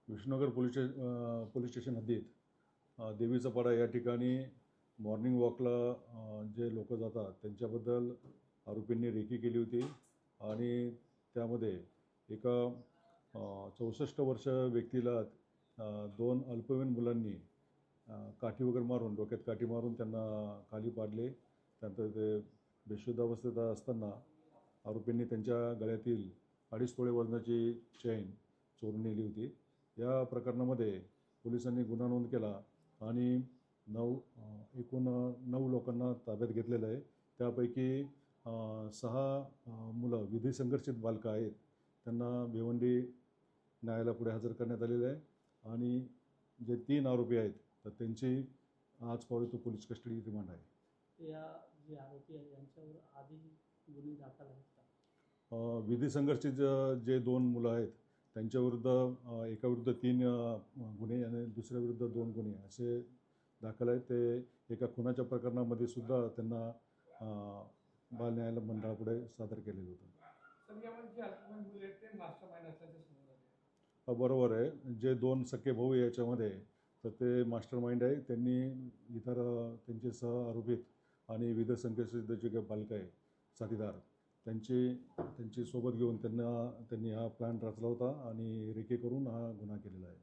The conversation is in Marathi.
विष्णुनगर पोलीस स्टेशन हद्दीत देवीचा पाडा या ठिकाणी मॉर्निंग वॉकला जे लोक जातात त्यांच्याबद्दल आरोपींनी रेकी केली होती आणि त्यामध्ये एका 64 वर्ष व्यक्तीला दोन अल्पवयीन मुलांनी काठी वगैरे मारून डोक्यात काठी मारून त्यांना खाली पाडले. त्यानंतर ते बेशुद्ध अवस्थेत असताना आरोपींनी त्यांच्या गळ्यातील 2.5 तोळे वजनाची चेन चोरून नेली होती. या प्रकरणामध्ये पोलिसांनी गुन्हा नोंद केला आणि एकूण 9 लोकांना ताब्यात घेतलेलं आहे. त्यापैकी 6 मुलं विधी संघर्षित बालकं आहेत. त्यांना भिवंडी न्यायालयापुढे हजर करण्यात आलेलं आहे आणि जे 3 आरोपी आहेत तर त्यांची आज पावेतो पोलीस कस्टडी रिमांड आहे. या जे आरोपी आहेत यांच्यावर आधी गुन्हे दाखल आहेत का? विधी संघर्षित जे 2 मुलं आहेत त्यांच्याविरुद्ध एकाविरुद्ध 3 गुन्हे आणि दुसऱ्याविरुद्ध 2 गुन्हे असे दाखल आहेत. ते एका खुनाच्या प्रकरणामध्ये सुद्धा त्यांना बाल न्यायालय मंडळापुढे सादर केलेलं होतं. बरोबर आहे. जे 2 सख्खे भाऊ याच्यामध्ये तर ते मास्टर माइंड आहे. त्यांनी इतर त्यांचे सह आरोपित आणि विविध संघर्षित जे काही बालकं आहे साथीदार त्यांची सोबत घेऊन त्यांनी हा प्लॅन रचला होता आणि रेकी करून हा गुन्हा केलेला आहे.